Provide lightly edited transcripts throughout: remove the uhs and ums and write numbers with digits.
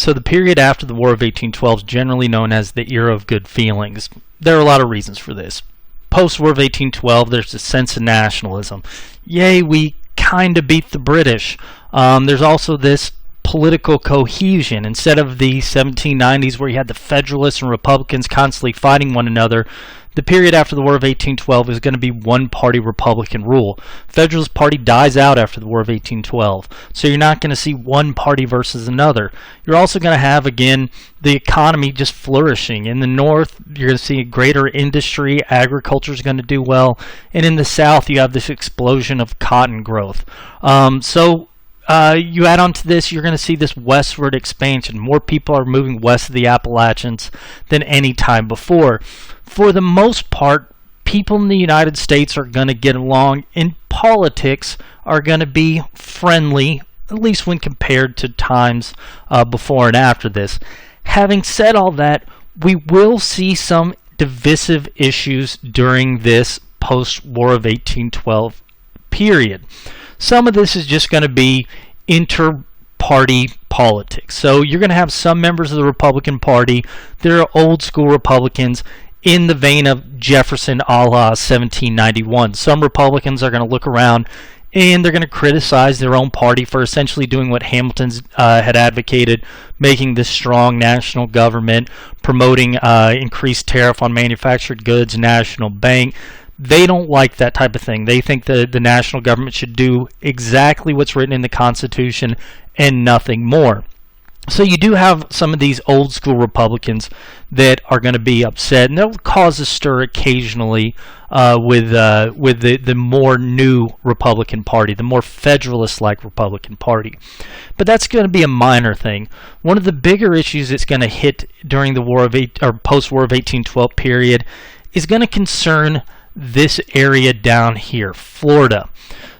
So the period after the War of 1812 is generally known as the Era of Good Feelings. There are a lot of reasons for this. Post-War of 1812, there's a sense of nationalism. Yay, we kind of beat the British. There's also this political cohesion. Instead of the 1790s where you had the Federalists and Republicans constantly fighting one another, the period after the War of 1812 is going to be one-party Republican rule. Federalist Party dies out after the War of 1812, so you're not going to see one party versus another. You're also going to have, again, the economy just flourishing. In the North, you're going to see a greater industry, agriculture is going to do well, and in the South, you have this explosion of cotton growth. You add on to this, you're going to see this westward expansion. More people are moving west of the Appalachians than any time before. For the most part, people in the United States are going to get along, and politics are going to be friendly, at least when compared to times before and after this. Having said all that, we will see some divisive issues during this post-War of 1812 period. Some of this is just going to be inter-party politics. So you're going to have some members of the Republican Party that are old school Republicans in the vein of Jefferson a la 1791. Some Republicans are going to look around and they're going to criticize their own party for essentially doing what Hamilton had advocated, making this strong national government, promoting increased tariff on manufactured goods, national bank. They don't like that type of thing. They think the national government should do exactly what's written in the Constitution and nothing more. So you do have some of these old school Republicans that are going to be upset, and they'll cause a stir occasionally with the more new Republican Party, the more Federalist-like Republican Party. But that's going to be a minor thing. One of the bigger issues that's going to hit during the post-War of 1812 period is going to concern this area down here, Florida.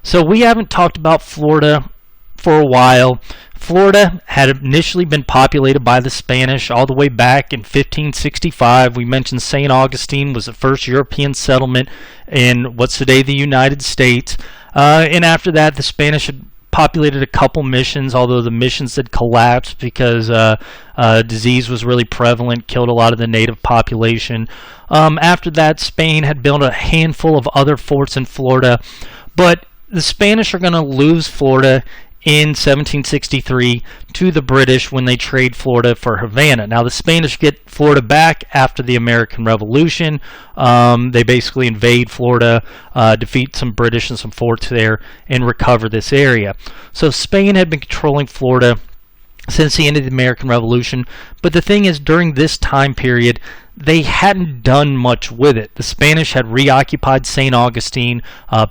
So we haven't talked about Florida for a while. Florida had initially been populated by the Spanish all the way back in 1565. We mentioned St. Augustine was the first European settlement in what's today the United States. And after that, the Spanish had populated a couple missions, although the missions had collapsed because disease was really prevalent, killed a lot of the native population. After that, Spain had built a handful of other forts in Florida, but the Spanish are going to lose Florida in 1763 to the British when they trade Florida for Havana. Now the Spanish get Florida back after the American Revolution. They basically invade Florida, defeat some British and some forts there, and recover this area. So Spain had been controlling Florida since the end of the American Revolution, but the thing is, during this time period, they hadn't done much with it. The Spanish had reoccupied St. Augustine,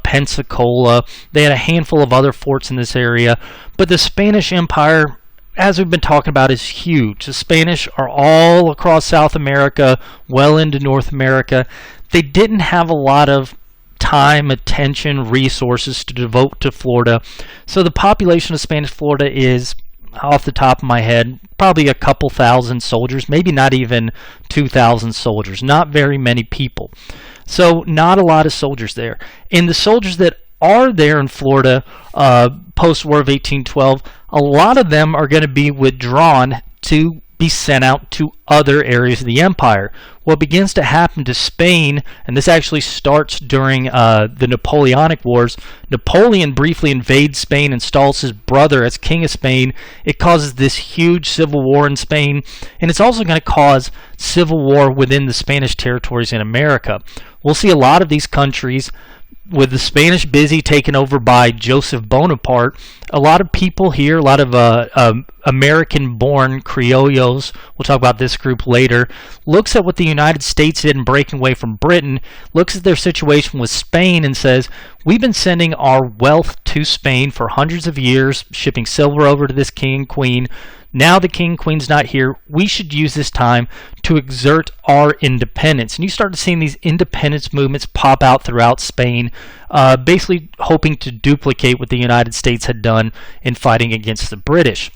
Pensacola. They had a handful of other forts in this area, but the Spanish Empire, as we've been talking about, is huge. The Spanish are all across South America, well into North America. They didn't have a lot of time, attention, resources to devote to Florida, so the population of Spanish Florida is, off the top of my head, probably a couple thousand soldiers, maybe not even 2,000 soldiers. Not very many people. So not a lot of soldiers there. And the soldiers that are there in Florida post-War of 1812, a lot of them are going to be withdrawn to be sent out to other areas of the empire. What begins to happen to Spain, and this actually starts during the Napoleonic Wars. Napoleon briefly invades Spain, installs his brother as king of Spain. It causes this huge civil war in Spain, and it's also going to cause civil war within the Spanish territories in America. We'll see a lot of these countries with the Spanish busy taken over by Joseph Bonaparte. A lot of people here, a lot of American-born criollos, we'll talk about this group later, looks at what the United States did in breaking away from Britain, looks at their situation with Spain and says, we've been sending our wealth to Spain for hundreds of years, shipping silver over to this king and queen. Now the king and queen's not here. We should use this time to exert our independence. And you start seeing these independence movements pop out throughout Spain, basically hoping to duplicate what the United States had done in fighting against the British.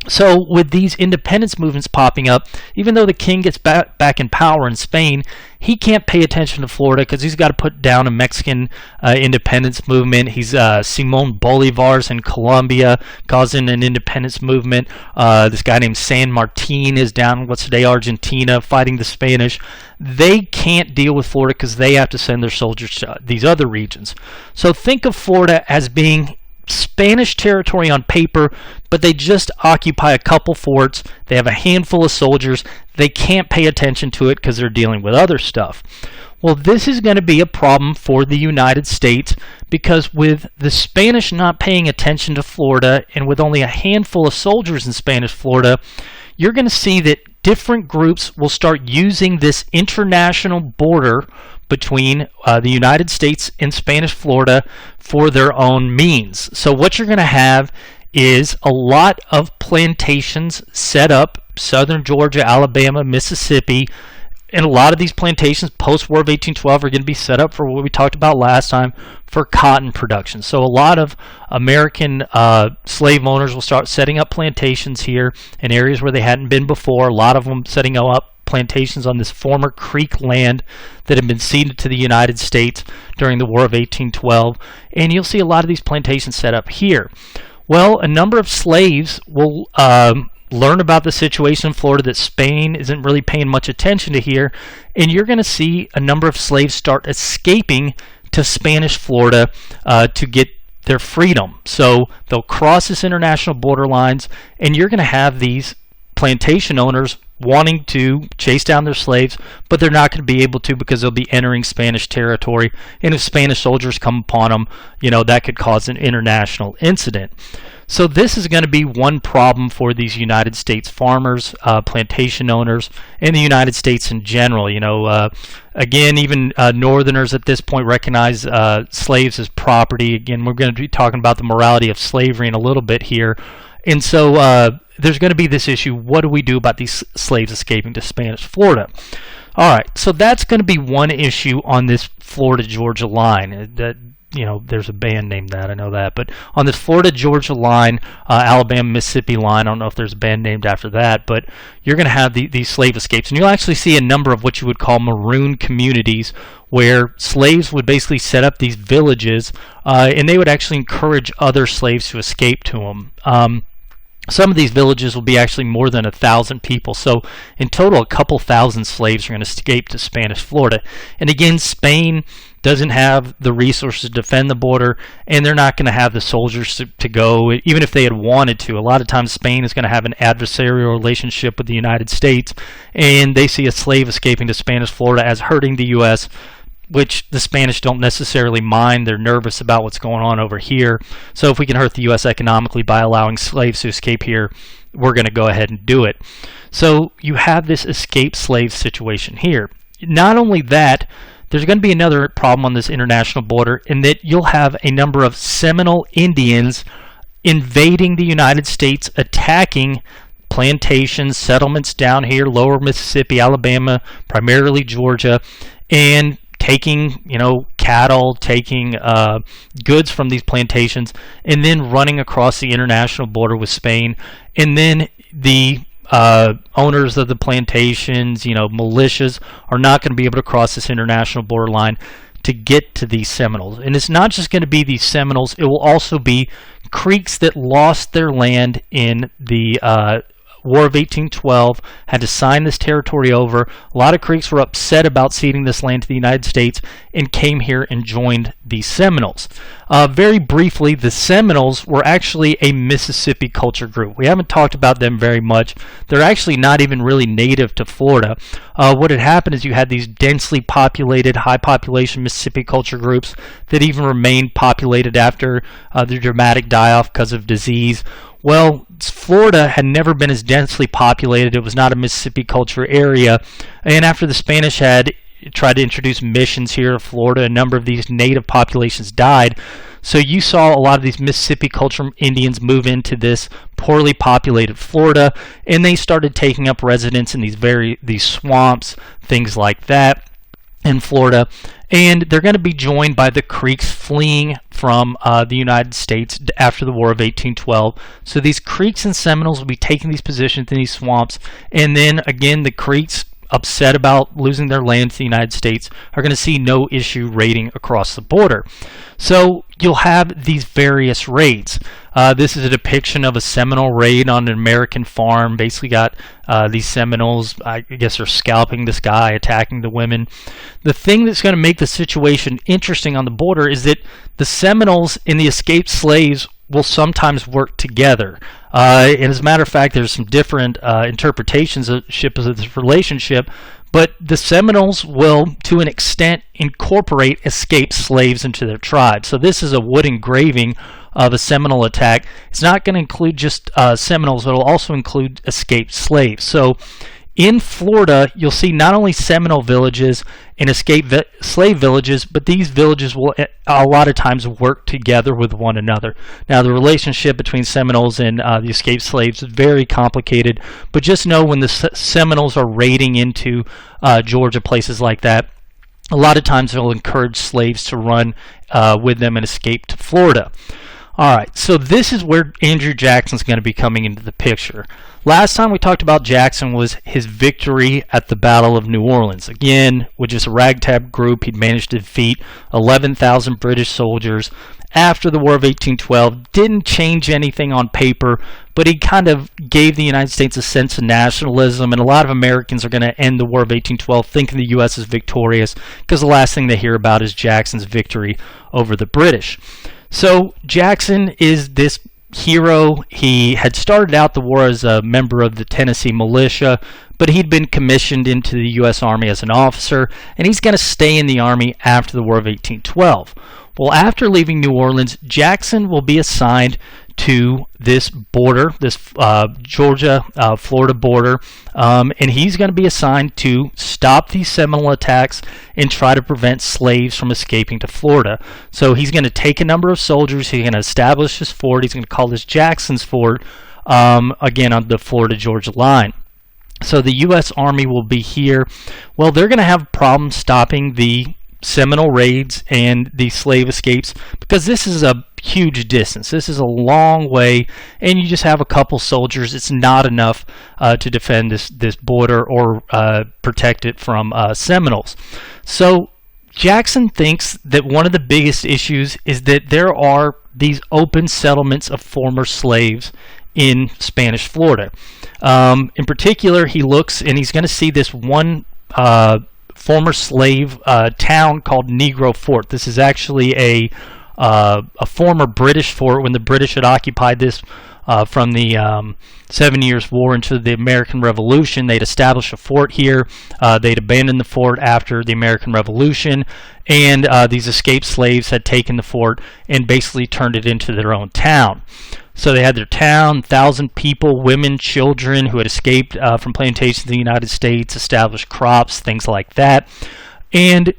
So with these independence movements popping up, even though the king gets back in power in Spain, he can't pay attention to Florida because he's got to put down a Mexican independence movement. He's Simón Bolívar's in Colombia causing an independence movement. This guy named San Martin is down in what's today Argentina fighting the Spanish. They can't deal with Florida because they have to send their soldiers to these other regions. So think of Florida as being Spanish territory on paper, but they just occupy a couple forts. They have a handful of soldiers. They can't pay attention to it because they're dealing with other stuff. Well, this is going to be a problem for the United States because with the Spanish not paying attention to Florida and with only a handful of soldiers in Spanish Florida, you're going to see that different groups will start using this international border between the United States and Spanish Florida for their own means. So what you're going to have is a lot of plantations set up, southern Georgia, Alabama, Mississippi, and a lot of these plantations post-War of 1812 are going to be set up for what we talked about last time, for cotton production. So a lot of American slave owners will start setting up plantations here in areas where they hadn't been before, a lot of them setting up plantations on this former Creek land that had been ceded to the United States during the War of 1812, and you'll see a lot of these plantations set up here. Well, a number of slaves will learn about the situation in Florida that Spain isn't really paying much attention to here, and you're going to see a number of slaves start escaping to Spanish Florida to get their freedom. So they'll cross this international border lines, and you're going to have these plantation owners wanting to chase down their slaves, but they're not going to be able to because they'll be entering Spanish territory, and if Spanish soldiers come upon them, that could cause an international incident. So this is going to be one problem for these United States farmers, plantation owners, and the United States in general. Again, even Northerners at this point recognize slaves as property. Again, we're going to be talking about the morality of slavery in a little bit here. And so there's going to be this issue, what do we do about these slaves escaping to Spanish Florida? All right, so that's going to be one issue on this Florida-Georgia line. There's a band named that, I know that. But on this Florida-Georgia line, Alabama-Mississippi line, I don't know if there's a band named after that, but you're going to have these slave escapes. And you'll actually see a number of what you would call maroon communities where slaves would basically set up these villages, and they would actually encourage other slaves to escape to them. Some of these villages will be actually more than 1,000 people. So in total, a couple thousand slaves are going to escape to Spanish Florida. And again, Spain doesn't have the resources to defend the border, and they're not going to have the soldiers to go, even if they had wanted to. A lot of times Spain is going to have an adversarial relationship with the United States, and they see a slave escaping to Spanish Florida as hurting the U.S., which the Spanish don't necessarily mind. They're nervous about what's going on over here. So if we can hurt the U.S. economically by allowing slaves to escape here, we're going to go ahead and do it. So you have this escaped slave situation here. Not only that, there's going to be another problem on this international border in that you'll have a number of Seminole Indians invading the United States, attacking plantations, settlements down here, lower Mississippi, Alabama, primarily Georgia, and taking, cattle, taking goods from these plantations, and then running across the international border with Spain. And then the owners of the plantations, militias, are not going to be able to cross this international border line to get to these Seminoles. And it's not just going to be these Seminoles, it will also be Creeks that lost their land in the War of 1812, had to sign this territory over. A lot of Creeks were upset about ceding this land to the United States and came here and joined the Seminoles. Very briefly, the Seminoles were actually a Mississippi culture group. We haven't talked about them very much. They're actually not even really native to Florida. What had happened is you had these densely populated, high population Mississippi culture groups that even remained populated after the dramatic die-off because of disease. Well, Florida had never been as densely populated. It was not a Mississippi culture area. And after the Spanish had tried to introduce missions here to Florida, a number of these native populations died. So you saw a lot of these Mississippi culture Indians move into this poorly populated Florida, and they started taking up residence in these swamps, things like that. in Florida, and they're going to be joined by the Creeks fleeing from the United States after the War of 1812. So these Creeks and Seminoles will be taking these positions in these swamps, and then again the Creeks, upset about losing their land to the United States, are going to see no issue raiding across the border. So you'll have these various raids. This is a depiction of a Seminole raid on an American farm. Basically got these Seminoles, I guess, are scalping this guy, attacking the women. The thing that's going to make the situation interesting on the border is that the Seminoles and the escaped slaves will sometimes work together. And as a matter of fact, there's some different interpretations of this relationship, but the Seminoles will, to an extent, incorporate escaped slaves into their tribe. So this is a wood engraving of a Seminole attack. It's not going to include just Seminoles, it will also include escaped slaves. So in Florida, you'll see not only Seminole villages and escaped slave villages, but these villages will a lot of times work together with one another. Now, the relationship between Seminoles and the escaped slaves is very complicated, but just know when the Seminoles are raiding into Georgia, places like that, a lot of times they'll encourage slaves to run with them and escape to Florida. All right, so this is where Andrew Jackson's going to be coming into the picture. Last time we talked about Jackson was his victory at the Battle of New Orleans. Again, with just a ragtag group, he'd managed to defeat 11,000 British soldiers after the War of 1812. Didn't change anything on paper, but he kind of gave the United States a sense of nationalism, and a lot of Americans are going to end the War of 1812 thinking the U.S. is victorious, because the last thing they hear about is Jackson's victory over the British. So Jackson is this hero. He had started out the war as a member of the Tennessee militia, but he'd been commissioned into the U.S. Army as an officer, and he's going to stay in the Army after the War of 1812. Well, after leaving New Orleans, Jackson will be assigned to this border, this Georgia-Florida border, and he's going to be assigned to stop these Seminole attacks and try to prevent slaves from escaping to Florida. So he's going to take a number of soldiers, he's going to establish his fort, he's going to call this Jackson's Fort, again on the Florida-Georgia line. So the U.S. Army will be here. Well, they're going to have problems stopping the Seminole raids and the slave escapes, because this is a huge distance. This is a long way, and you just have a couple soldiers. It's not enough to defend this border or protect it from Seminoles. So Jackson thinks that one of the biggest issues is that there are these open settlements of former slaves in Spanish Florida. In particular, he looks and he's going to see this one former slave town called Negro Fort. This is actually a former British fort when the British had occupied this from the 7 Years' War into the American Revolution. They'd established a fort here. They'd abandoned the fort after the American Revolution, and these escaped slaves had taken the fort and basically turned it into their own town. So they had their town, 1,000 people, women, children who had escaped from plantations in the United States, established crops, things like that. And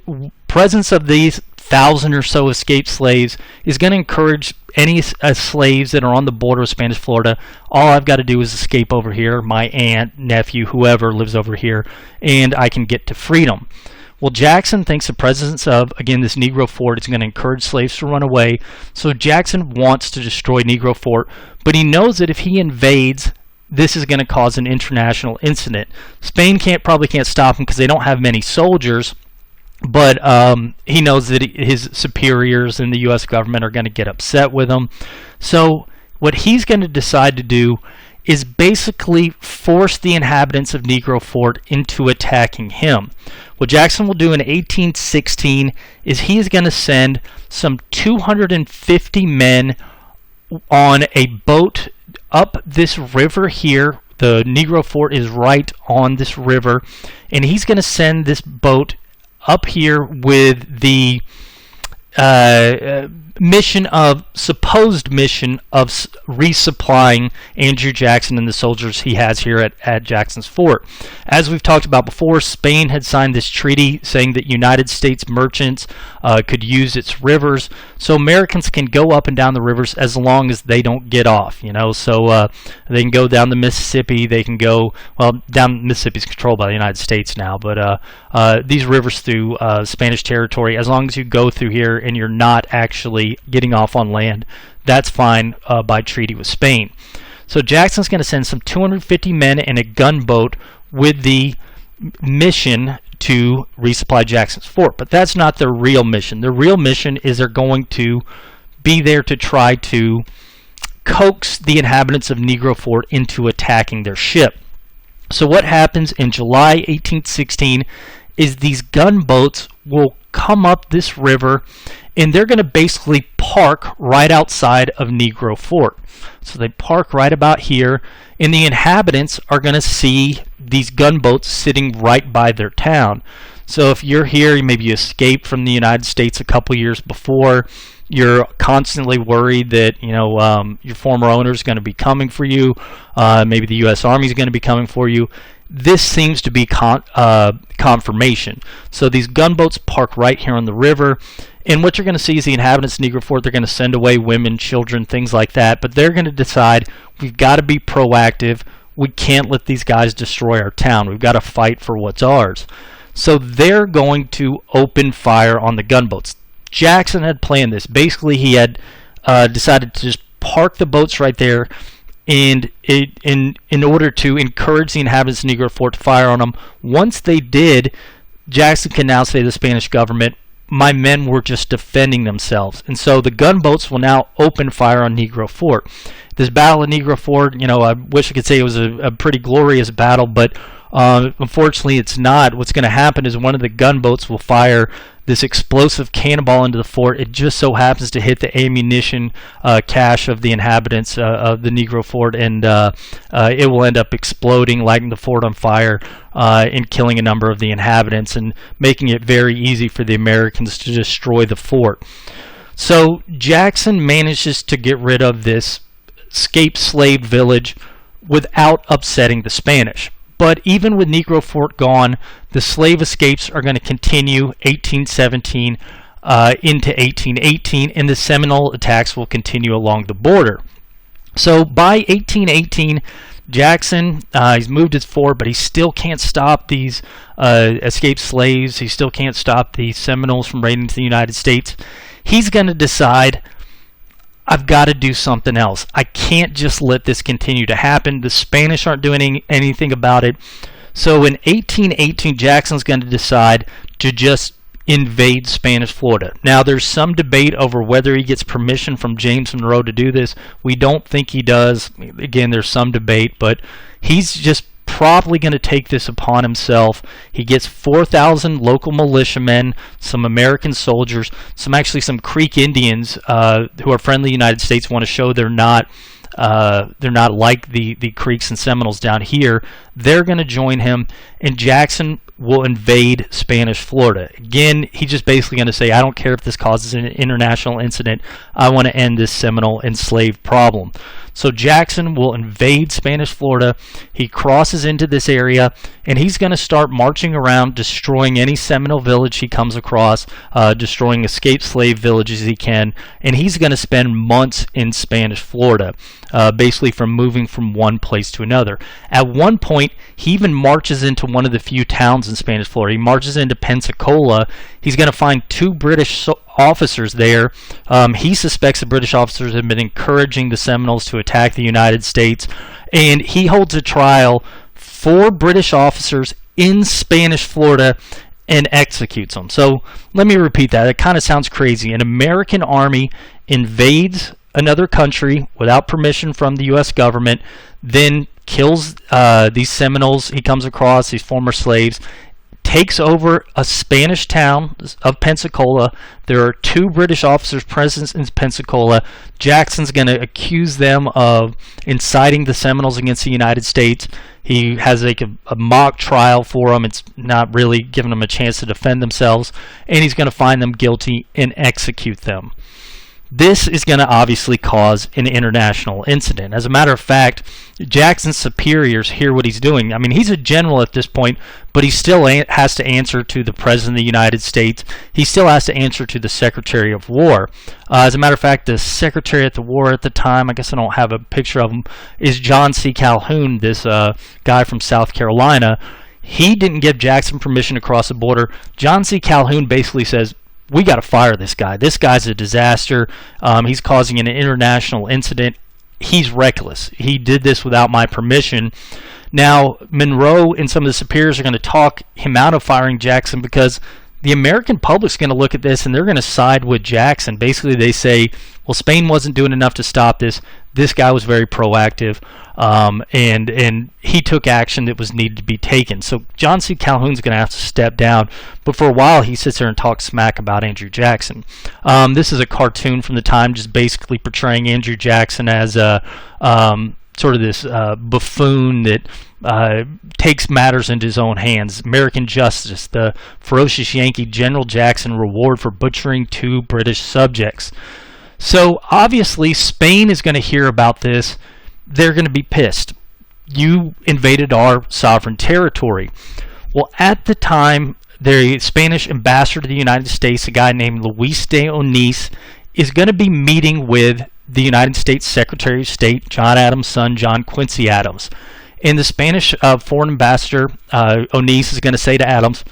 presence of these 1,000 or so escaped slaves is going to encourage any slaves that are on the border of Spanish Florida. All I've got to do is escape over here, my aunt, nephew, whoever lives over here, and I can get to freedom. Well, Jackson thinks the presence of, again, this Negro Fort is going to encourage slaves to run away. So Jackson wants to destroy Negro Fort, but he knows that if he invades, this is going to cause an international incident. Spain probably can't stop him because they don't have many soldiers, but he knows that his superiors in the U.S. government are going to get upset with him. So what he's going to decide to do is basically force the inhabitants of Negro Fort into attacking him. What Jackson will do in 1816 is he is going to send some 250 men on a boat up this river here. The Negro Fort is right on this river, and he's going to send this boat up here with the supposed mission of resupplying Andrew Jackson and the soldiers he has here at Jackson's Fort. As we've talked about before, Spain had signed this treaty saying that United States merchants could use its rivers, so Americans can go up and down the rivers as long as they don't get off, so they can go down the Mississippi, they can go, down Mississippi's controlled by the United States now, but these rivers through Spanish territory, as long as you go through here and you're not actually getting off on land, that's fine by treaty with Spain. So Jackson's going to send some 250 men and a gunboat with the mission to resupply Jackson's Fort. But that's not their real mission. Their real mission is they're going to be there to try to coax the inhabitants of Negro Fort into attacking their ship. So what happens in July 1816 is these gunboats will come up this river, and they're going to basically park right outside of Negro Fort. So they park right about here, and the inhabitants are going to see these gunboats sitting right by their town. So if you're here, maybe you escaped from the United States a couple years before, you're constantly worried that your former owner is going to be coming for you, maybe the U.S. Army is going to be coming for you. This seems to be confirmation. So these gunboats park right here on the river, and what you're going to see is the inhabitants of Negro Fort, they're going to send away women, children, things like that, but they're going to decide we've got to be proactive. We can't let these guys destroy our town. We've got to fight for what's ours. So they're going to open fire on the gunboats. Jackson had planned this. Basically, he had decided to just park the boats right there, and in order to encourage the inhabitants of Negro Fort to fire on them. Once they did, Jackson can now say to the Spanish government, my men were just defending themselves. And so the gunboats will now open fire on Negro Fort. This battle of Negro Fort, I wish I could say it was a pretty glorious battle, but unfortunately it's not. What's going to happen is one of the gunboats will fire this explosive cannonball into the fort. It just so happens to hit the ammunition cache of the inhabitants of the Negro Fort, and it will end up exploding, lighting the fort on fire, and killing a number of the inhabitants, and making it very easy for the Americans to destroy the fort. So Jackson manages to get rid of this escaped slave village without upsetting the Spanish. But even with Negro Fort gone, the slave escapes are going to continue 1817 into 1818, and the Seminole attacks will continue along the border. So by 1818, Jackson, he's moved his fort, but he still can't stop these escaped slaves. He still can't stop the Seminoles from raiding into the United States. He's going to decide, I've got to do something else. I can't just let this continue to happen. The Spanish aren't doing anything about it. So in 1818, Jackson's going to decide to just invade Spanish Florida. Now, there's some debate over whether he gets permission from James Monroe to do this. We don't think he does. Again, there's some debate, but he's just probably going to take this upon himself. He gets 4,000 local militiamen, some American soldiers, some Creek Indians who are friendly United States, want to show they're not like the Creeks and Seminoles down here. They're going to join him, and Jackson will invade Spanish Florida. Again, he's just basically going to say, I don't care if this causes an international incident. I want to end this Seminole and slave problem. So Jackson will invade Spanish Florida. He crosses into this area, and he's going to start marching around, destroying any Seminole village he comes across, destroying escaped slave villages he can, and he's going to spend months in Spanish Florida, basically from moving from one place to another. At one point, he even marches into one of the few towns in Spanish Florida. He marches into Pensacola. He's going to find two British officers there. He suspects the British officers have been encouraging the Seminoles to attack the United States, and he holds a trial for British officers in Spanish Florida and executes them. So let me repeat that. It kind of sounds crazy. An American army invades another country without permission from the U.S. government, then kills these Seminoles he comes across, these former slaves, takes over a Spanish town of Pensacola. There are 2 British officers present in Pensacola. Jackson's going to accuse them of inciting the Seminoles against the United States. He has a mock trial for them. It's not really giving them a chance to defend themselves. And he's going to find them guilty and execute them. This is going to obviously cause an international incident. As a matter of fact, Jackson's superiors hear what he's doing. I mean, he's a general at this point, but he still has to answer to the President of the United States. He still has to answer to the Secretary of War. As a matter of fact, the Secretary at the War at the time, I guess I don't have a picture of him, is John C. Calhoun, this guy from South Carolina. He didn't give Jackson permission to cross the border. John C. Calhoun basically says, we got to fire this guy. This guy's a disaster. He's causing an international incident. He's reckless. He did this without my permission. Now, Monroe and some of the superiors are going to talk him out of firing Jackson because the American public's going to look at this and they're going to side with Jackson. Basically, they say, well, Spain wasn't doing enough to stop this. This guy was very proactive, and he took action that was needed to be taken. So John C. Calhoun's going to have to step down. But for a while, he sits there and talks smack about Andrew Jackson. This is a cartoon from the time, just basically portraying Andrew Jackson as a sort of this buffoon that takes matters into his own hands. American justice, the ferocious Yankee General Jackson reward for butchering 2 British subjects. So obviously Spain is going to hear about this. They're going to be pissed. You invaded our sovereign territory. Well, at the time, the Spanish ambassador to the United States, a guy named Luis de Onis, is going to be meeting with the United States Secretary of State, John Adams' son, John Quincy Adams. And the Spanish foreign ambassador, Onis, is going to say to Adams,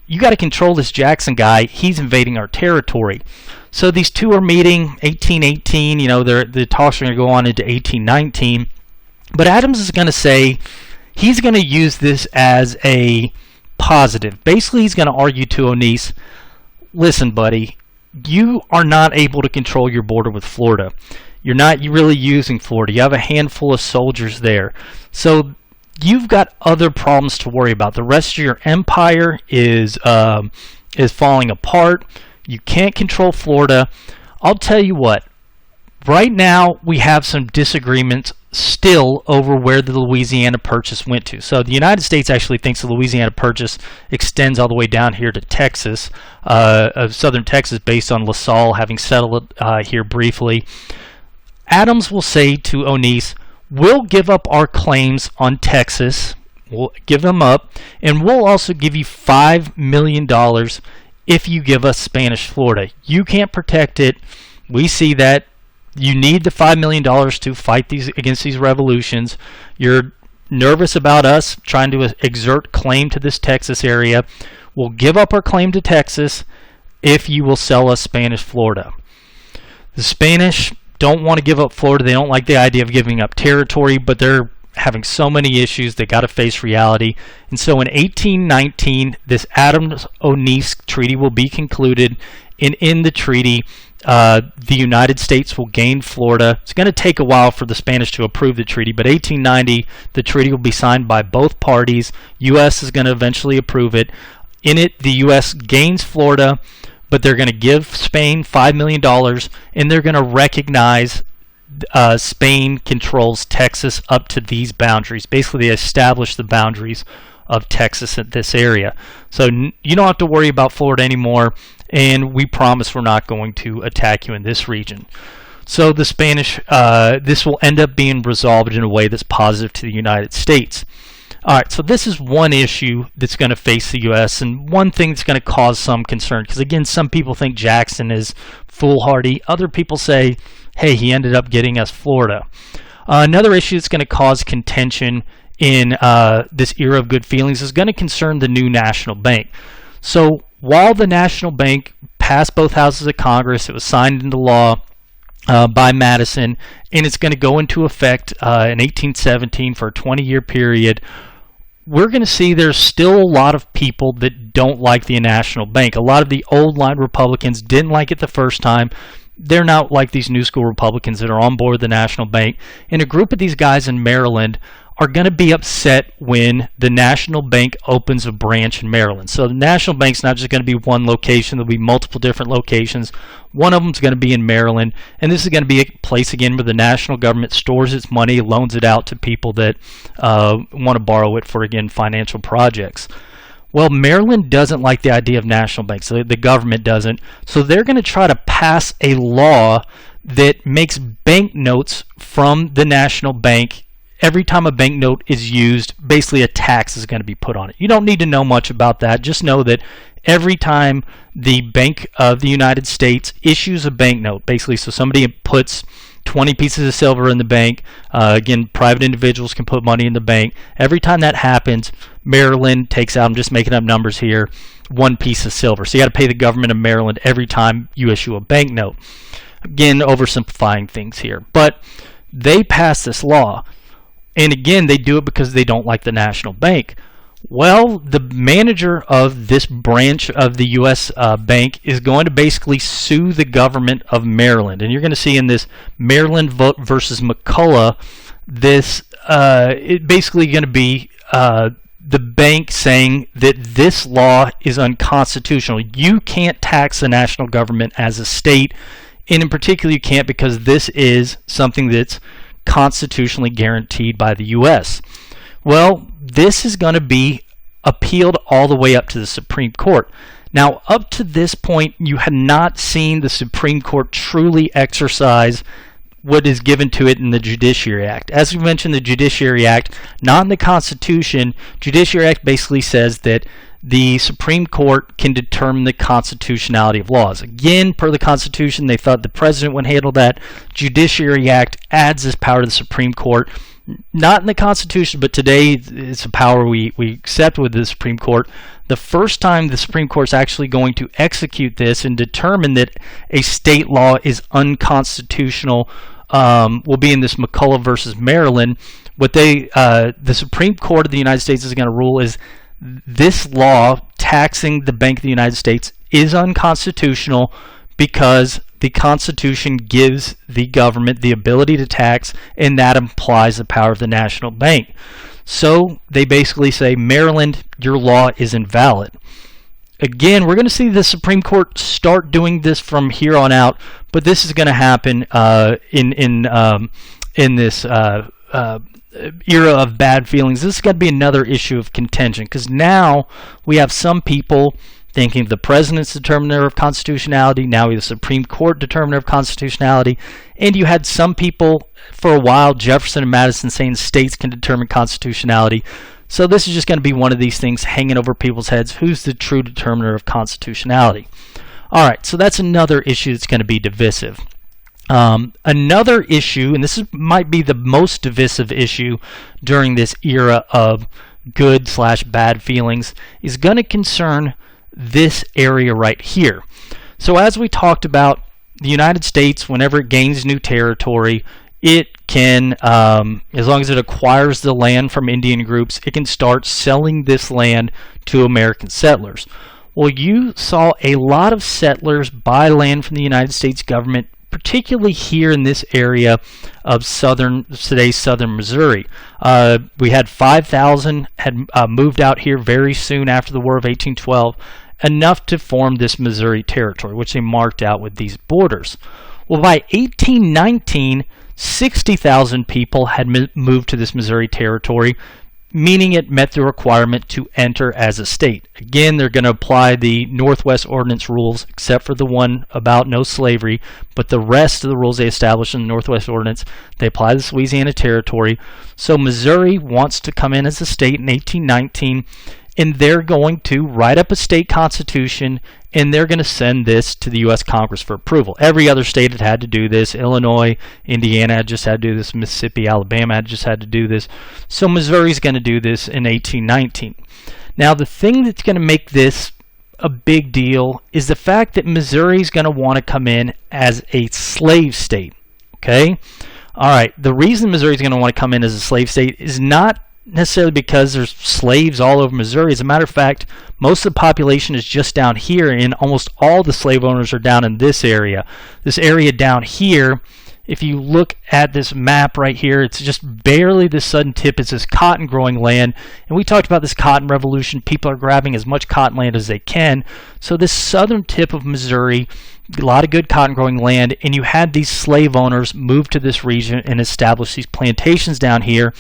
you got to control this Jackson guy. He's invading our territory. So these 2 are meeting, 1818, the talks are going to go on into 1819. But Adams is going to say he's going to use this as a positive. Basically, he's going to argue to Onis, listen, buddy, you are not able to control your border with Florida. You're not really using Florida. You have a handful of soldiers there. So you've got other problems to worry about. The rest of your empire is falling apart. You can't control Florida. I'll tell you what, right now we have some disagreements still over where the Louisiana Purchase went to. So the United States actually thinks the Louisiana Purchase extends all the way down here to Texas, southern Texas, based on LaSalle having settled here briefly. Adams will say to Onis, we'll give up our claims on Texas. We'll give them up, and we'll also give you $5 million if you give us Spanish Florida. You can't protect it. We see that. You need the $5 million to fight against these revolutions. You're nervous about us trying to exert claim to this Texas area. We'll give up our claim to Texas if you will sell us Spanish Florida. The Spanish don't want to give up Florida. They don't like the idea of giving up territory, but they're having so many issues, they got to face reality. And so in 1819, this Adams-Onis treaty will be concluded, and in the treaty, the United States will gain Florida. It's going to take a while for the Spanish to approve the treaty, but 1890, the treaty will be signed by both parties. U.S. is going to eventually approve it. In it, the U.S. gains Florida, but they're going to give Spain $5 million, and they're going to recognize Spain controls Texas up to these boundaries. Basically, they establish the boundaries of Texas in this area. So you don't have to worry about Florida anymore, and we promise we're not going to attack you in this region. So the Spanish, this will end up being resolved in a way that's positive to the United States. All right, so this is one issue that's going to face the U.S. and one thing that's going to cause some concern, because again, some people think Jackson is foolhardy. Other people say, hey, he ended up getting us Florida. Another issue that's going to cause contention in this era of good feelings is going to concern the new national bank. So while the national bank passed both houses of Congress, it was signed into law by Madison, and it's going to go into effect in 1817 for a 20-year period. We're going to see there's still a lot of people that don't like the national bank. A lot of the old line Republicans didn't like it the first time. They're not like these new school Republicans that are on board the national bank. And a group of these guys in Maryland are going to be upset when the National Bank opens a branch in Maryland. So the National Bank's not just going to be one location. There'll be multiple different locations. One of them is going to be in Maryland, and this is going to be a place, again, where the national government stores its money, loans it out to people that want to borrow it for, again, financial projects. Well, Maryland doesn't like the idea of national banks. So the government doesn't. So they're going to try to pass a law that makes banknotes from the national bank. Every time a banknote is used, basically a tax is going to be put on it. You don't need to know much about that. Just know that every time the Bank of the United States issues a banknote, basically, so somebody puts 20 pieces of silver in the bank, again, private individuals can put money in the bank. Every time that happens, Maryland takes out, I'm just making up numbers here, 1 piece of silver. So you got to pay the government of Maryland every time you issue a banknote. Again, oversimplifying things here. But they passed this law. And again, they do it because they don't like the national bank. Well, the manager of this branch of the U.S. Bank is going to basically sue the government of Maryland. And you're going to see in this Maryland vote versus McCullough, this it basically going to be the bank saying that this law is unconstitutional. You can't tax the national government as a state, and in particular you can't because this is something that's constitutionally guaranteed by the U.S. Well, this is going to be appealed all the way up to the Supreme Court. Now, up to this point, you had not seen the Supreme Court truly exercise what is given to it in the Judiciary Act. As we mentioned, the Judiciary Act, not in the Constitution, Judiciary Act basically says that the Supreme Court can determine the constitutionality of laws. Again, per the Constitution, they thought the president would handle that. Judiciary Act adds this power to the Supreme Court. Not in the Constitution, but today it's a power we accept with the Supreme Court. The first time the Supreme Court is actually going to execute this and determine that a state law is unconstitutional will be in this McCullough versus Maryland. What the Supreme Court of the United States is going to rule is this law taxing the Bank of the United States is unconstitutional because the Constitution gives the government the ability to tax, and that implies the power of the national bank. So they basically say, Maryland, your law is invalid. Again, we're going to see the Supreme Court start doing this from here on out, but this is going to happen in this era of bad feelings. This is going to be another issue of contention because now we have some people thinking the president's determiner of constitutionality, now we have the Supreme Court determiner of constitutionality, and you had some people for a while, Jefferson and Madison, saying states can determine constitutionality. So this is just going to be one of these things hanging over people's heads. Who's the true determiner of constitutionality? All right, so that's another issue that's going to be divisive. Another issue, and this might be the most divisive issue during this era of good/bad feelings, is going to concern this area right here. So as we talked about, the United States, whenever it gains new territory, it can, as long as it acquires the land from Indian groups, it can start selling this land to American settlers. Well, you saw a lot of settlers buy land from the United States government, particularly here in this area of today's southern Missouri. We had 5,000 had moved out here very soon after the War of 1812, enough to form this Missouri Territory, which they marked out with these borders. Well, by 1819, 60,000 people had moved to this Missouri Territory, meaning it met the requirement to enter as a state. Again, they're going to apply the Northwest Ordinance rules, except for the one about no slavery, but the rest of the rules they established in the Northwest Ordinance, they apply to this Louisiana Territory. So Missouri wants to come in as a state in 1819, and they're going to write up a state constitution, and they're going to send this to the U.S. Congress for approval. Every other state had to do this. Illinois, Indiana had just had to do this. Mississippi, Alabama had just had to do this. So Missouri's going to do this in 1819. Now, the thing that's going to make this a big deal is the fact that Missouri's going to want to come in as a slave state. Okay? All right. The reason Missouri's going to want to come in as a slave state is not necessarily because there's slaves all over Missouri. As a matter of fact, most of the population is just down here, and almost all the slave owners are down in this area. This area down here if you look at this map right here, it's just barely the southern tip. It's this cotton growing land. And we talked about this cotton revolution. People are grabbing as much cotton land as they can. So this southern tip of Missouri, a lot of good cotton growing land, and you had these slave owners move to this region and establish these plantations down here.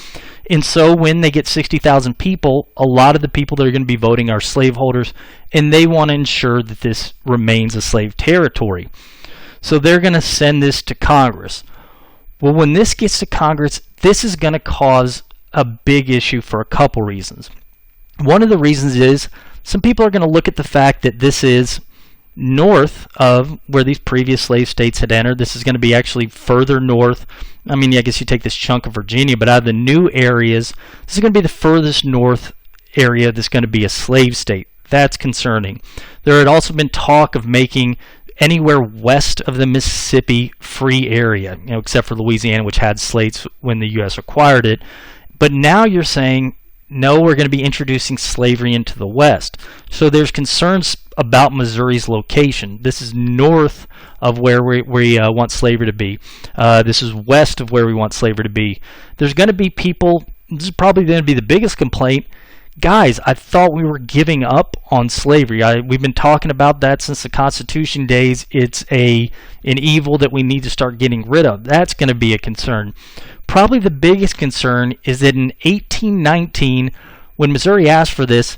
And so when they get 60,000 people, a lot of the people that are going to be voting are slaveholders, and they want to ensure that this remains a slave territory. So they're going to send this to Congress. Well, when this gets to Congress, this is going to cause a big issue for a couple reasons. One of the reasons is some people are going to look at the fact that this is north of where these previous slave states had entered. This is going to be actually further north. I mean, I guess you take this chunk of Virginia, but out of the new areas, this is going to be the furthest north area that's going to be a slave state. That's concerning. There had also been talk of making anywhere west of the Mississippi free area, except for Louisiana, which had slaves when the U.S. acquired it. But now you're saying, no, we're going to be introducing slavery into the West. So there's concerns about Missouri's location. This is north of where we want slavery to be. This is west of where we want slavery to be. There's going to be people, this is probably going to be the biggest complaint, guys, I thought we were giving up on slavery. We've been talking about that since the Constitution days. It's an evil that we need to start getting rid of. That's going to be a concern. Probably the biggest concern is that in 1819, when Missouri asked for this,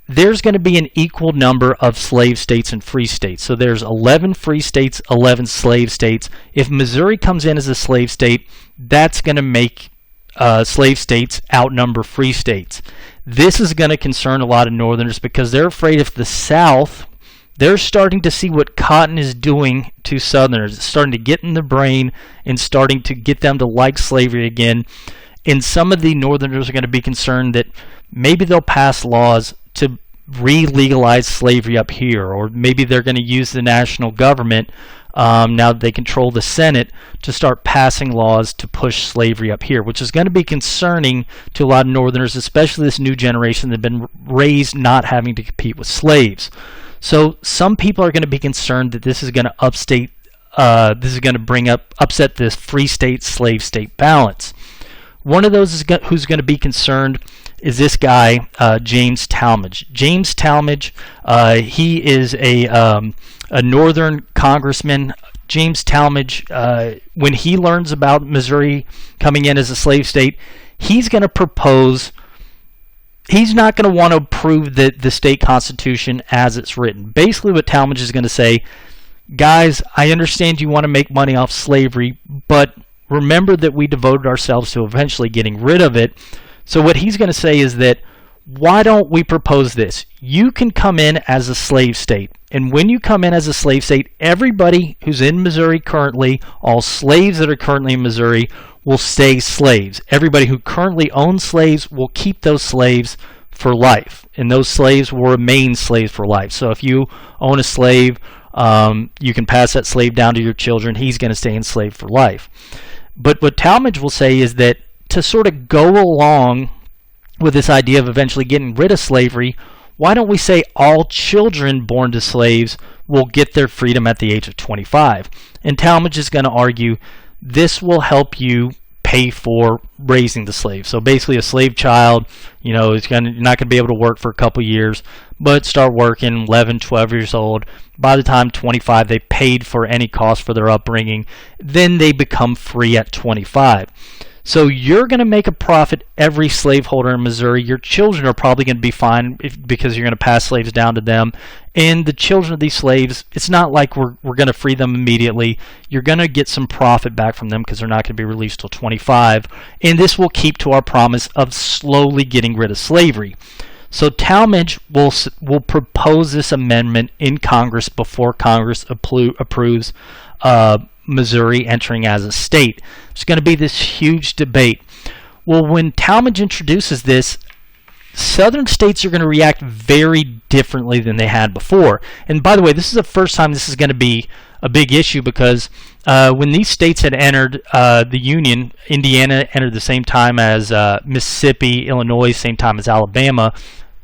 there's going to be an equal number of slave states and free states. So there's 11 free states, 11 slave states. If Missouri comes in as a slave state, that's going to make slave states outnumber free states. This is going to concern a lot of Northerners because they're afraid if the South, they're starting to see what cotton is doing to Southerners. It's starting to get in the brain and starting to get them to like slavery again. And some of the Northerners are going to be concerned that maybe they'll pass laws to re-legalize slavery up here, or maybe they're going to use the national government, now that they control the Senate, to start passing laws to push slavery up here, which is going to be concerning to a lot of Northerners, especially this new generation that have been raised not having to compete with slaves. So some people are going to be concerned that this is going to upset this free state slave state balance. One of those who's going to be concerned is this guy, James Talmadge. James Talmadge, he is a northern congressman. James Talmadge, when he learns about Missouri coming in as a slave state, he's going to propose, he's not going to want to approve the state constitution as it's written. Basically what Talmadge is going to say, guys, I understand you want to make money off slavery, but remember that we devoted ourselves to eventually getting rid of it. So what he's going to say is that, why don't we propose this? You can come in as a slave state. And when you come in as a slave state, everybody who's in Missouri currently, all slaves that are currently in Missouri, will stay slaves. Everybody who currently owns slaves will keep those slaves for life. And those slaves will remain slaves for life. So if you own a slave, you can pass that slave down to your children. He's going to stay enslaved for life. But what Talmadge will say is that to sort of go along with this idea of eventually getting rid of slavery, why don't we say all children born to slaves will get their freedom at the age of 25? And Talmadge is going to argue this will help you pay for raising the slave. So basically a slave child, is not going to be able to work for a couple years, but start working 11, 12 years old. By the time 25, they paid for any cost for their upbringing. Then they become free at 25. So you're going to make a profit, every slaveholder in Missouri. Your children are probably going to be fine because you're going to pass slaves down to them. And the children of these slaves, it's not like we're going to free them immediately. You're going to get some profit back from them because they're not going to be released till 25. And this will keep to our promise of slowly getting rid of slavery. So Talmadge will propose this amendment in Congress before Congress approves Missouri entering as a state. There's going to be this huge debate. Well, when Talmadge introduces this, southern states are going to react very differently than they had before. And by the way, this is the first time this is going to be a big issue because when these states had entered the Union, Indiana entered the same time as Mississippi, Illinois, same time as Alabama.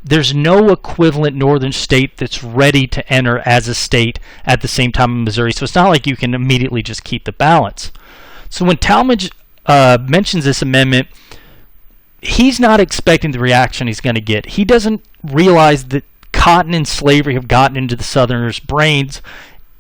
There's no equivalent northern state that's ready to enter as a state at the same time in Missouri. So it's not like you can immediately just keep the balance. So when Talmadge mentions this amendment, he's not expecting the reaction he's going to get. He doesn't realize that cotton and slavery have gotten into the Southerners' brains,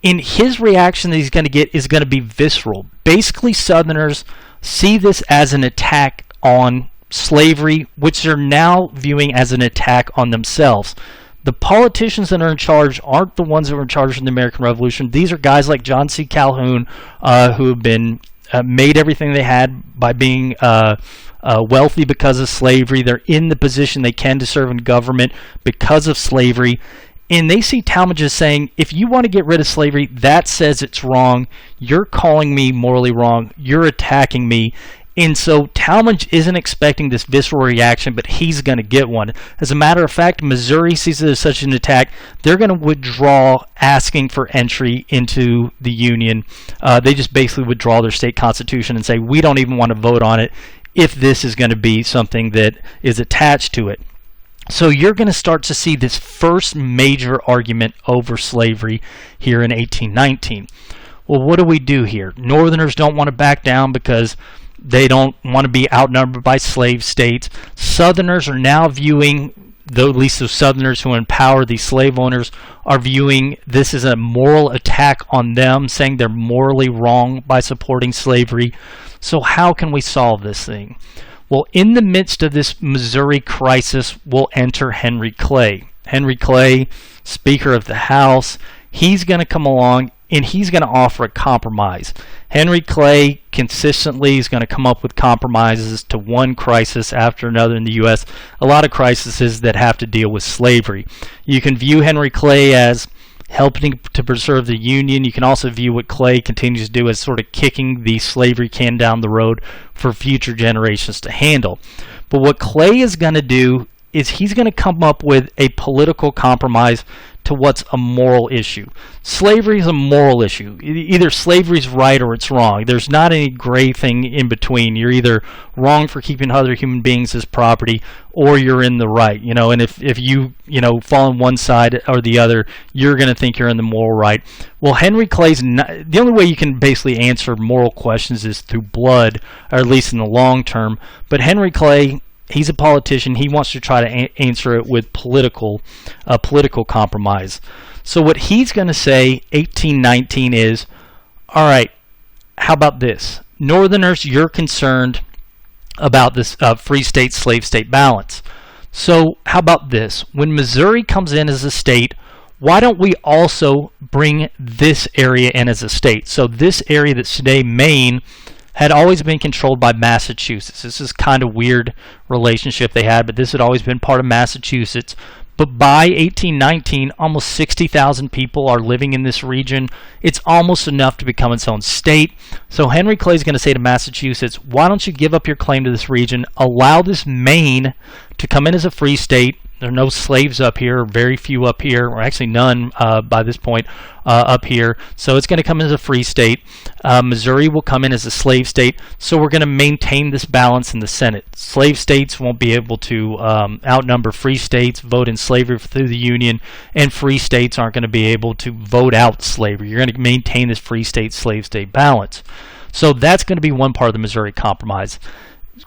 and his reaction that he's going to get is going to be visceral. Basically, Southerners see this as an attack on slavery, which they're now viewing as an attack on themselves. The politicians that are in charge aren't the ones that were in charge in the American Revolution. These are guys like John C. Calhoun, who have been made everything they had by being wealthy because of slavery. They're in the position they can to serve in government because of slavery. And they see Talmadge as saying, if you want to get rid of slavery, that says it's wrong. You're calling me morally wrong. You're attacking me. And so Talmadge isn't expecting this visceral reaction, but he's going to get one. As a matter of fact, Missouri sees it as such an attack. They're going to withdraw asking for entry into the Union. They just basically withdraw their state constitution and say, we don't even want to vote on it if this is going to be something that is attached to it. So you're going to start to see this first major argument over slavery here in 1819. Well, what do we do here? Northerners don't want to back down because they don't want to be outnumbered by slave states. Southerners are now viewing, though at least the Southerners who empower these slave owners are viewing this as a moral attack on them, saying they're morally wrong by supporting slavery. So how can we solve this thing? Well, in the midst of this Missouri crisis will enter Henry Clay. Henry Clay, Speaker of the House, he's going to come along and he's going to offer a compromise. Henry Clay consistently is going to come up with compromises to one crisis after another in the U.S., a lot of crises that have to deal with slavery. You can view Henry Clay as helping to preserve the Union. You can also view what Clay continues to do as sort of kicking the slavery can down the road for future generations to handle. But what Clay is going to do is he's going to come up with a political compromise to what's a moral issue. Slavery is a moral issue. Either slavery's right or it's wrong. There's not any gray thing in between. You're either wrong for keeping other human beings as property or you're in the right. And if you fall on one side or the other, you're going to think you're in the moral right. Well, Henry Clay's not, the only way you can basically answer moral questions is through blood, or at least in the long term. But Henry Clay, he's a politician. He wants to try to answer it with political compromise. So what he's going to say, 1819, is, all right, how about this? Northerners, you're concerned about this free state, slave state balance. So how about this? When Missouri comes in as a state, why don't we also bring this area in as a state? So this area that's today Maine had always been controlled by Massachusetts. This is kind of weird relationship they had, but this had always been part of Massachusetts. But by 1819, almost 60,000 people are living in this region. It's almost enough to become its own state. So Henry Clay is going to say to Massachusetts, why don't you give up your claim to this region, allow this Maine to come in as a free state. There are no slaves up here, or very few up here, or actually none by this point up here. So it's going to come in as a free state. Missouri will come in as a slave state. So we're going to maintain this balance in the Senate. Slave states won't be able to outnumber free states, vote in slavery through the Union, and free states aren't going to be able to vote out slavery. You're going to maintain this free state, slave state balance. So that's going to be one part of the Missouri Compromise.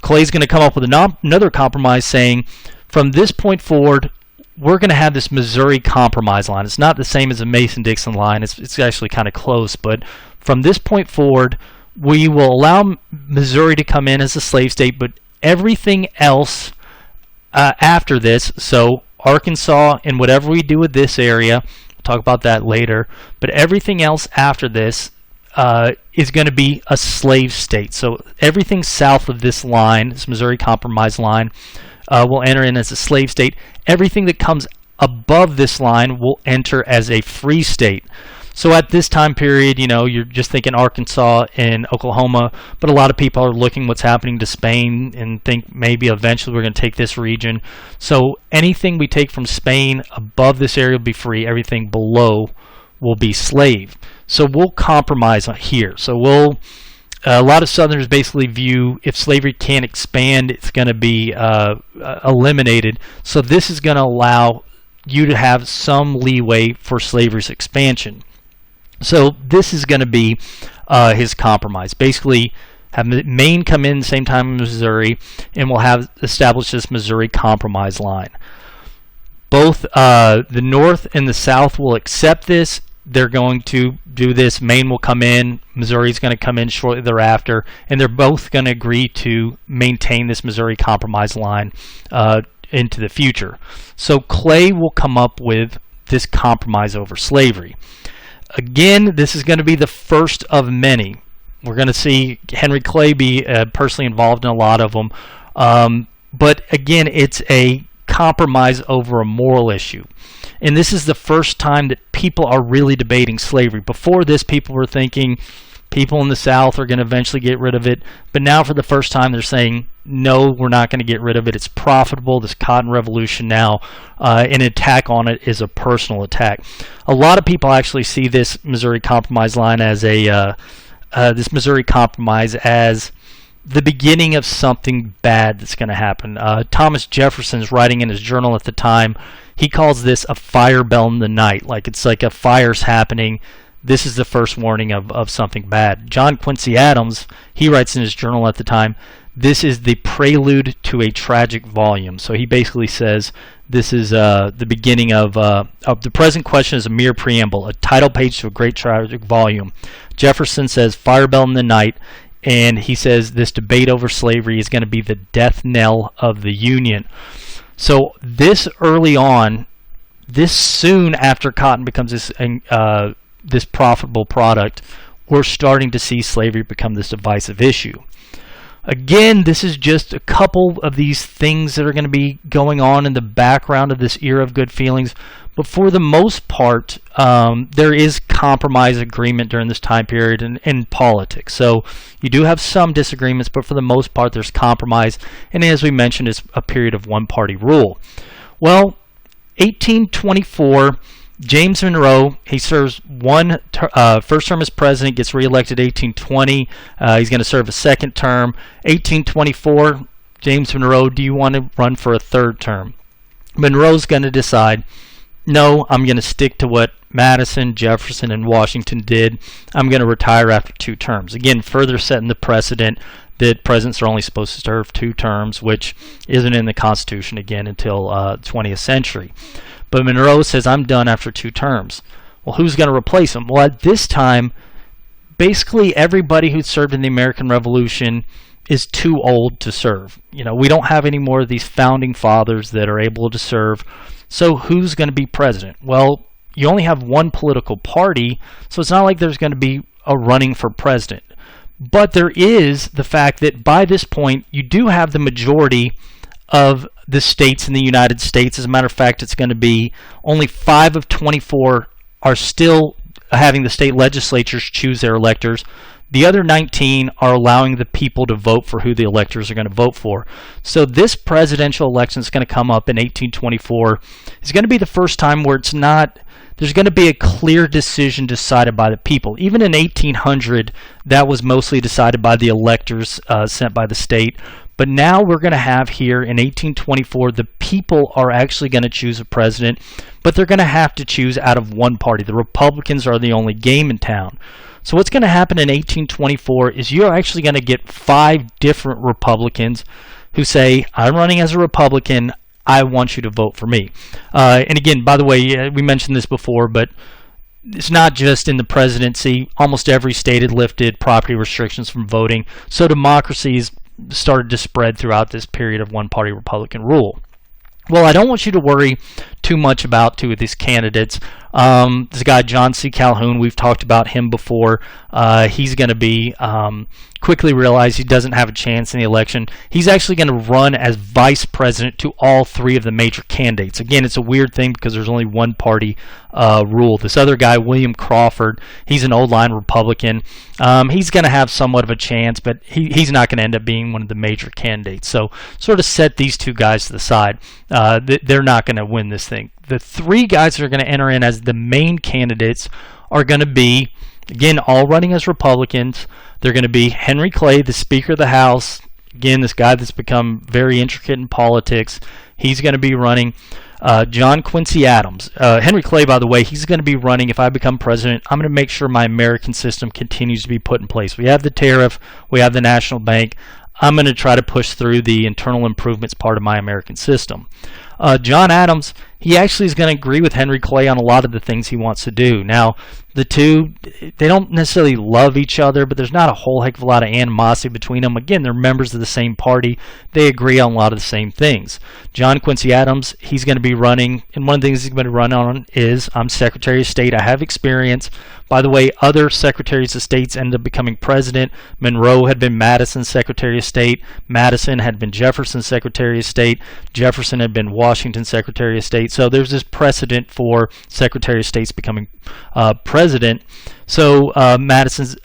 Clay's going to come up with another compromise saying, from this point forward, we're going to have this Missouri Compromise line. It's not the same as a Mason-Dixon line. It's actually kind of close. But from this point forward, we will allow Missouri to come in as a slave state, but everything else after this, so Arkansas and whatever we do with this area, we'll talk about that later, but everything else after this is going to be a slave state. So everything south of this line, this Missouri Compromise line, will enter in as a slave state. Everything that comes above this line will enter as a free state. So at this time period, you're just thinking Arkansas and Oklahoma, but a lot of people are looking what's happening to Spain and think maybe eventually we're going to take this region. So anything we take from Spain above this area will be free. Everything below will be slave. So we'll compromise here. So a lot of Southerners basically view if slavery can't expand, it's going to be eliminated. So this is going to allow you to have some leeway for slavery's expansion. So this is going to be his compromise. Basically, have Maine come in the same time as Missouri, and we'll have established this Missouri Compromise line. Both the North and the South will accept this. They're going to do this. Maine will come in. Missouri's going to come in shortly thereafter, and they're both going to agree to maintain this Missouri Compromise line into the future. So Clay will come up with this compromise over slavery. Again, this is going to be the first of many. We're going to see Henry Clay be personally involved in a lot of them. But again, it's a compromise over a moral issue. And this is the first time that people are really debating slavery. Before this, people were thinking people in the South are going to eventually get rid of it. But now for the first time, they're saying, no, we're not going to get rid of it. It's profitable, this cotton revolution now. An attack on it is a personal attack. A lot of people actually see this Missouri Compromise line as this Missouri Compromise as the beginning of something bad that's going to happen. Thomas Jefferson's writing in his journal at the time, he calls this a fire bell in the night. Like it's like a fire's happening. This is the first warning of something bad. John Quincy Adams, he writes in his journal at the time, this is the prelude to a tragic volume. So he basically says this is the beginning of the present question is a mere preamble, a title page to a great tragic volume. Jefferson says fire bell in the night, and he says this debate over slavery is going to be the death knell of the Union. So this early on, this soon after cotton becomes this profitable product, we're starting to see slavery become this divisive issue. Again, this is just a couple of these things that are going to be going on in the background of this era of good feelings. But for the most part, there is compromise agreement during this time period in politics. So you do have some disagreements, but for the most part, there's compromise. And as we mentioned, it's a period of one-party rule. Well, 1824, James Monroe, he serves first term as president, gets reelected 1820. He's going to serve a second term. 1824, James Monroe, do you want to run for a third term? Monroe's going to decide, no, I'm going to stick to what Madison, Jefferson, and Washington did. I'm going to retire after 2 terms. Again, further setting the precedent that presidents are only supposed to serve 2 terms, which isn't in the Constitution again until 20th century. But Monroe says, I'm done after 2 terms. Well, who's going to replace him? Well, at this time, basically everybody who served in the American Revolution is too old to serve. You know, we don't have any more of these founding fathers that are able to serve. So who's going to be president? Well, you only have one political party, so it's not like there's going to be a running for president. But there is the fact that by this point, you do have the majority of the states in the United States. As a matter of fact, it's going to be only 5 of 24 are still having the state legislatures choose their electors. The other 19 are allowing the people to vote for who the electors are going to vote for. So this presidential election is going to come up in 1824. It's going to be the first time where it's not, there's going to be a clear decision decided by the people. Even in 1800, that was mostly decided by the electors sent by the state. But now we're going to have here in 1824, the people are actually going to choose a president, but they're going to have to choose out of one party. The Republicans are the only game in town. So what's going to happen in 1824 is you're actually going to get 5 different Republicans who say, I'm running as a Republican, I want you to vote for me. And again, by the way, we mentioned this before, but it's not just in the presidency. Almost every state had lifted property restrictions from voting. So democracies started to spread throughout this period of one-party Republican rule. Well, I don't want you to worry too much about 2 of these candidates. This guy, John C. Calhoun, we've talked about him before. He's going to be quickly realize he doesn't have a chance in the election. He's actually going to run as vice president to all 3 of the major candidates. Again, it's a weird thing because there's only one party rule. This other guy, William Crawford, he's an old line Republican. He's going to have somewhat of a chance, but he's not going to end up being one of the major candidates. So sort of set these 2 guys to the side. They're not going to win this thing. The 3 guys that are going to enter in as the main candidates are going to be, again, all running as Republicans. They're going to be Henry Clay, the Speaker of the House. Again, this guy that's become very intricate in politics. He's going to be running. John Quincy Adams. Henry Clay, by the way, he's going to be running. If I become president, I'm going to make sure my American system continues to be put in place. We have the tariff. We have the national bank. I'm going to try to push through the internal improvements part of my American system. John Adams, he actually is going to agree with Henry Clay on a lot of the things he wants to do. Now, the two, they don't necessarily love each other, but there's not a whole heck of a lot of animosity between them. Again, they're members of the same party. They agree on a lot of the same things. John Quincy Adams, he's going to be running, and one of the things he's going to run on is, I'm Secretary of State. I have experience. By the way, other secretaries of states ended up becoming president. Monroe had been Madison's Secretary of State. Madison had been Jefferson's Secretary of State. Jefferson had been Washington's Secretary of State. So there's this precedent for Secretary of States becoming president. So Adams is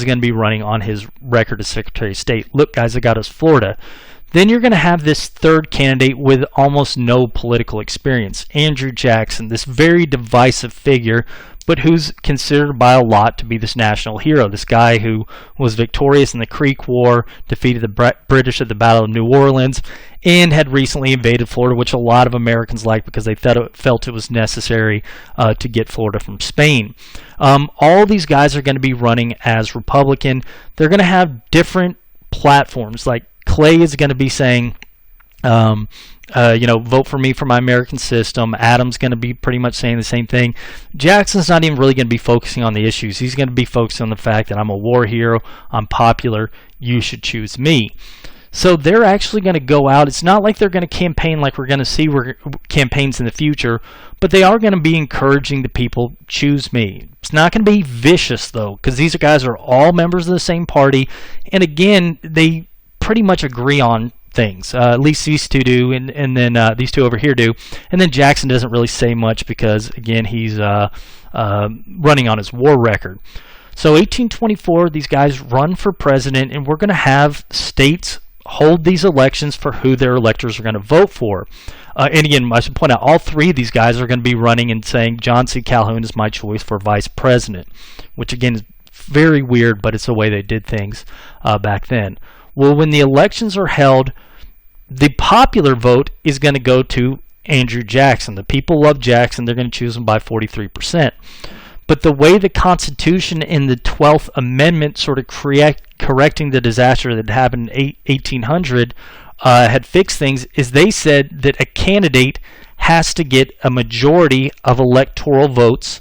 going to be running on his record as Secretary of State. Look, guys, I got us Florida. Then you're going to have this third candidate with almost no political experience, Andrew Jackson, this very divisive figure, but who's considered by a lot to be this national hero, this guy who was victorious in the Creek War, defeated the British at the Battle of New Orleans, and had recently invaded Florida, which a lot of Americans liked because they felt it was necessary to get Florida from Spain. All these guys are going to be running as Republican. They're going to have different platforms. Like Clay is going to be saying, vote for me for my American system. Adams going to be pretty much saying the same thing. Jackson's not even really going to be focusing on the issues. He's going to be focusing on the fact that I'm a war hero, I'm popular, you should choose me. So they're actually going to go out. It's not like they're going to campaign like we're going to see campaigns in the future, but they are going to be encouraging the people, choose me. It's not going to be vicious, though, because these guys are all members of the same party. And again, they pretty much agree on things. At least these two do, and then these two over here do. And then Jackson doesn't really say much because, again, he's running on his war record. So 1824, these guys run for president, and we're going to have states hold these elections for who their electors are going to vote for. And again, I should point out, all three of these guys are going to be running and saying, John C. Calhoun is my choice for vice president, which again is very weird, but it's the way they did things back then. Well, when the elections are held, the popular vote is going to go to Andrew Jackson. The people love Jackson. They're going to choose him by 43%. But the way the Constitution in the 12th Amendment sort of correcting the disaster that happened in 1800 had fixed things is they said that a candidate has to get a majority of electoral votes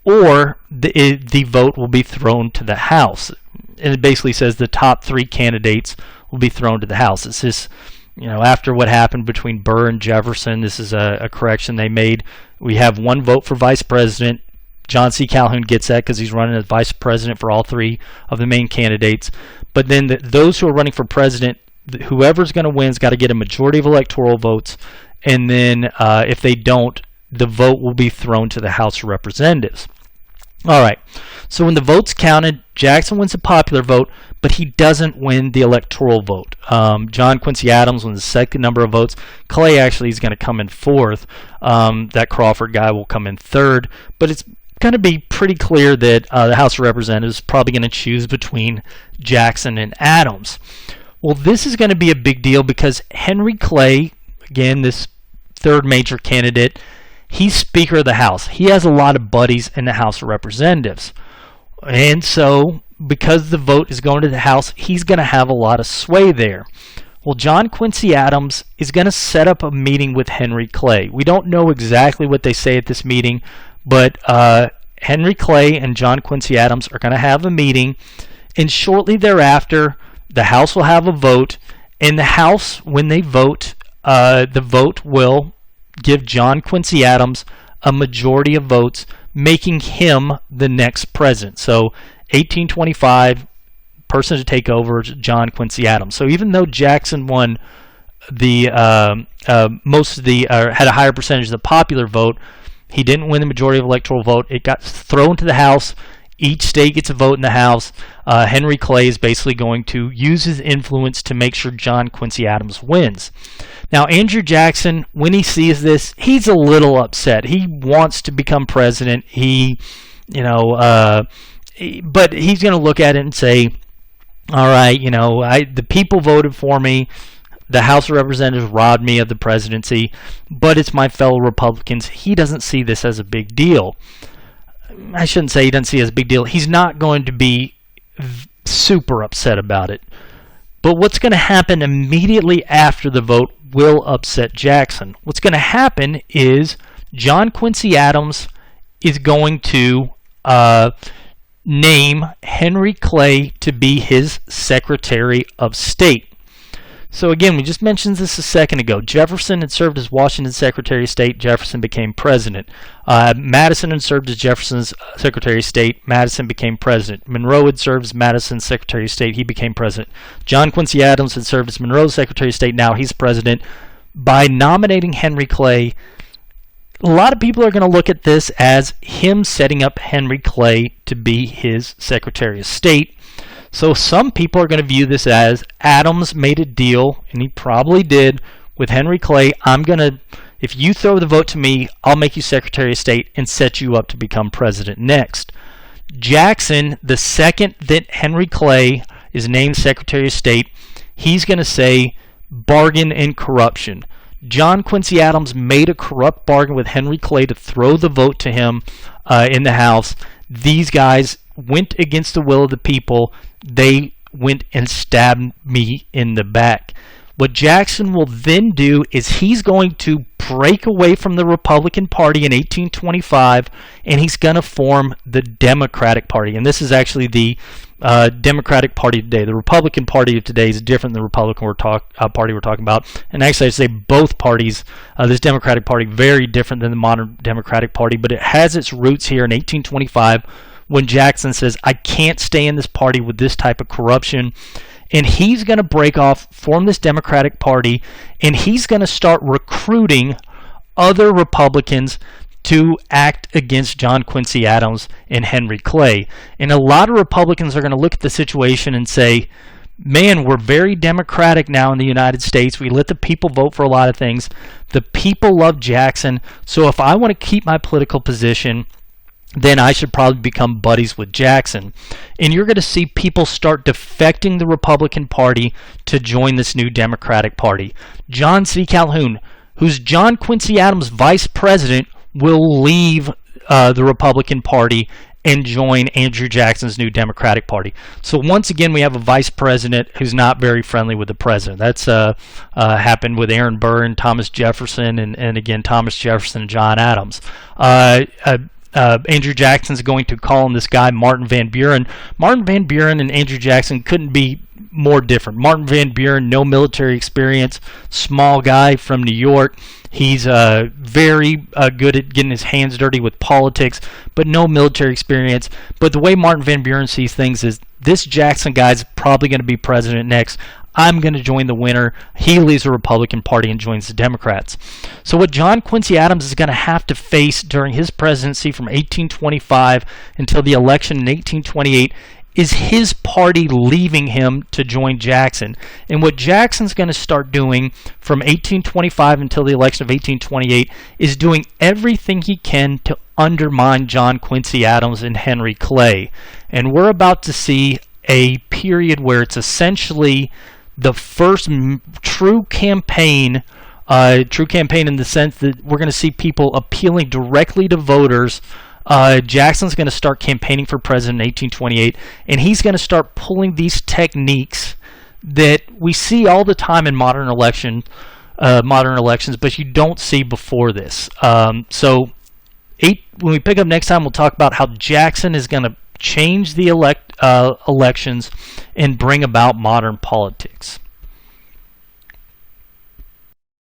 or the vote will be thrown to the House. And it basically says the top three candidates will be thrown to the House. It's this, after what happened between Burr and Jefferson, this is a correction they made. We have one vote for vice president. John C. Calhoun gets that because he's running as vice president for all three of the main candidates. But then those who are running for president, whoever's going to win has got to get a majority of electoral votes. And then if they don't, the vote will be thrown to the House of Representatives. All right. So when the vote's counted, Jackson wins the popular vote, but he doesn't win the electoral vote. John Quincy Adams wins the second number of votes. Clay actually is going to come in fourth. That Crawford guy will come in third. But it's going to be pretty clear that the House of Representatives is probably going to choose between Jackson and Adams. Well, this is going to be a big deal because Henry Clay, again, this third major candidate, he's Speaker of the House. He has a lot of buddies in the House of Representatives. And so, because the vote is going to the House, he's going to have a lot of sway there. Well, John Quincy Adams is going to set up a meeting with Henry Clay. We don't know exactly what they say at this meeting, but Henry Clay and John Quincy Adams are going to have a meeting, and shortly thereafter, the House will have a vote. In the House, when they vote, the vote will give John Quincy Adams a majority of votes, making him the next president. So 1825, person to take over is John Quincy Adams. So even though Jackson won the had a higher percentage of the popular vote, he didn't win the majority of electoral vote. It got thrown to the House. Each state gets a vote in the House. Henry Clay is basically going to use his influence to make sure John Quincy Adams wins. Now, Andrew Jackson, when he sees this, he's a little upset. He wants to become president. But he's going to look at it and say, all right, the people voted for me. The House of Representatives robbed me of the presidency, but it's my fellow Republicans. He doesn't see this as a big deal. I shouldn't say he doesn't see it as a big deal. He's not going to be super upset about it. But what's going to happen immediately after the vote will upset Jackson. What's going to happen is John Quincy Adams is going to name Henry Clay to be his Secretary of State. So again, we just mentioned this a second ago. Jefferson had served as Washington's Secretary of State. Jefferson became president. Madison had served as Jefferson's Secretary of State. Madison became president. Monroe had served as Madison's Secretary of State. He became president. John Quincy Adams had served as Monroe's Secretary of State. Now he's president. By nominating Henry Clay, a lot of people are going to look at this as him setting up Henry Clay to be his Secretary of State. So some people are going to view this as Adams made a deal, and he probably did, with Henry Clay. If you throw the vote to me, I'll make you Secretary of State and set you up to become president next. Jackson, the second that Henry Clay is named Secretary of State, he's going to say bargain and corruption. John Quincy Adams made a corrupt bargain with Henry Clay to throw the vote to him in the House. These guys went against the will of the people. They went and stabbed me in the back. What Jackson will then do is he's going to break away from the Republican Party in 1825, and he's going to form the Democratic Party. And this is actually the Democratic Party today. The Republican Party of today is different than the Republican Party we're talking about. And actually, I'd say both parties, this Democratic Party, very different than the modern Democratic Party, but it has its roots here in 1825 when Jackson says, I can't stay in this party with this type of corruption. And he's going to break off, form this Democratic Party, and he's going to start recruiting other Republicans to act against John Quincy Adams and Henry Clay. And a lot of Republicans are going to look at the situation and say, man, we're very democratic now in the United States. We let the people vote for a lot of things. The people love Jackson. So if I want to keep my political position, then I should probably become buddies with Jackson. And you're going to see people start defecting the Republican Party to join this new Democratic Party. John C. Calhoun, who's John Quincy Adams' vice president, will leave the Republican Party and join Andrew Jackson's new Democratic Party. So once again, we have a vice president who's not very friendly with the president. That's happened with Aaron Burr and Thomas Jefferson, and again, Thomas Jefferson and John Adams. Andrew Jackson's going to call on this guy, Martin Van Buren. Martin Van Buren and Andrew Jackson couldn't be more different. Martin Van Buren, no military experience, small guy from New York. He's very good at getting his hands dirty with politics, but no military experience. But the way Martin Van Buren sees things is, this Jackson guy's probably going to be president next. I'm going to join the winner. He leaves the Republican Party and joins the Democrats. So what John Quincy Adams is going to have to face during his presidency from 1825 until the election in 1828 is his party leaving him to join Jackson. And what Jackson's going to start doing from 1825 until the election of 1828 is doing everything he can to undermine John Quincy Adams and Henry Clay. And we're about to see a period where it's essentially the first true campaign in the sense that we're going to see people appealing directly to voters. Jackson's going to start campaigning for president in 1828, and he's going to start pulling these techniques that we see all the time in modern elections, but you don't see before this. When we pick up next time, we'll talk about how Jackson is going to change the elections and bring about modern politics.